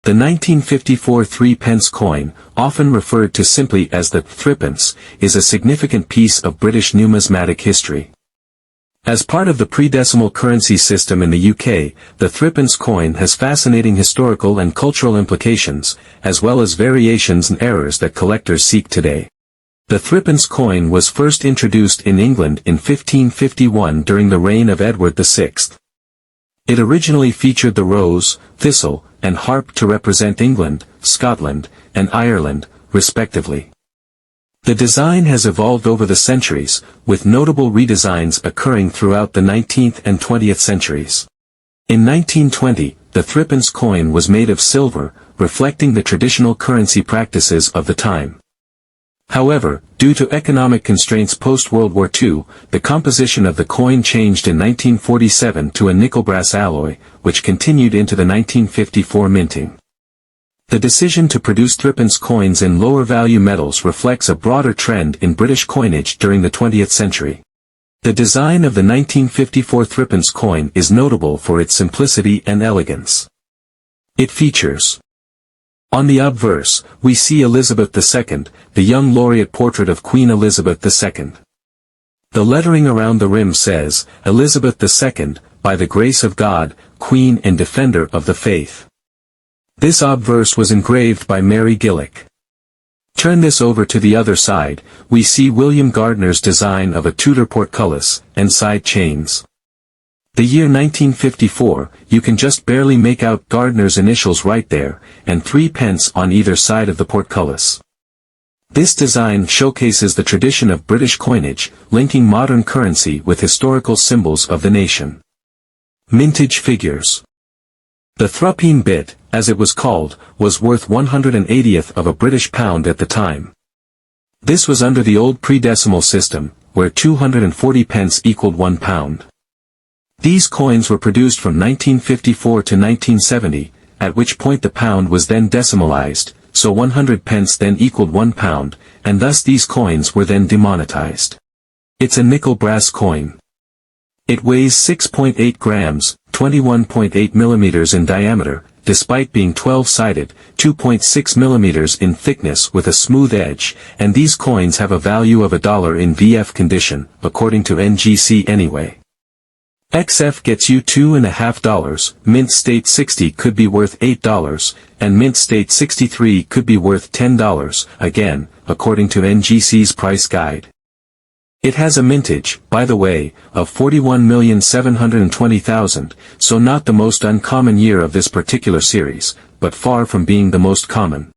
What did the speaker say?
The 1954 3-pence coin, often referred to simply as the Threepence, is a significant piece of British numismatic history. As part of the pre-decimal currency system in the UK, the Threepence coin has fascinating historical and cultural implications, as well as variations and errors that collectors seek today. The Threepence coin was first introduced in England in 1551 during the reign of Edward VI. It originally featured the rose, thistle, and harp to represent England, Scotland, and Ireland, respectively. The design has evolved over the centuries, with notable redesigns occurring throughout the 19th and 20th centuries. In 1920, the Threepence coin was made of silver, reflecting the traditional currency practices of the time. However, due to economic constraints post-World War II, the composition of the coin changed in 1947 to a nickel-brass alloy, which continued into the 1954 minting. The decision to produce Threepence coins in lower-value metals reflects a broader trend in British coinage during the 20th century. The design of the 1954 Threepence coin is notable for its simplicity and elegance. It features: on the obverse, we see Elizabeth II, the young laureate portrait of Queen Elizabeth II. The lettering around the rim says, "Elizabeth II, by the grace of God, Queen and Defender of the Faith." This obverse was engraved by Mary Gillick. Turn this over to the other side, we see William Gardner's design of a Tudor portcullis, and side chains. The year 1954, you can just barely make out Gardner's initials right there, and 3-pence on either side of the portcullis. This design showcases the tradition of British coinage, linking modern currency with historical symbols of the nation. Mintage figures. The Threepence bit, as it was called, was worth 1/180th of a British pound at the time. This was under the old pre-decimal system, where 240 pence equaled 1 pound. These coins were produced from 1954 to 1970, at which point the pound was then decimalized, so 100 pence then equaled 1 pound, and thus these coins were then demonetized. It's a nickel-brass coin. It weighs 6.8 grams, 21.8 millimeters in diameter, despite being 12-sided, 2.6 millimeters in thickness with a smooth edge, and these coins have a value of $1 in VF condition, according to NGC anyway. XF gets you $2.50, mint state 60 could be worth $8, and mint state 63 could be worth $10, again, according to NGC's price guide. It has a mintage, by the way, of 41,720,000, so not the most uncommon year of this particular series, but far from being the most common.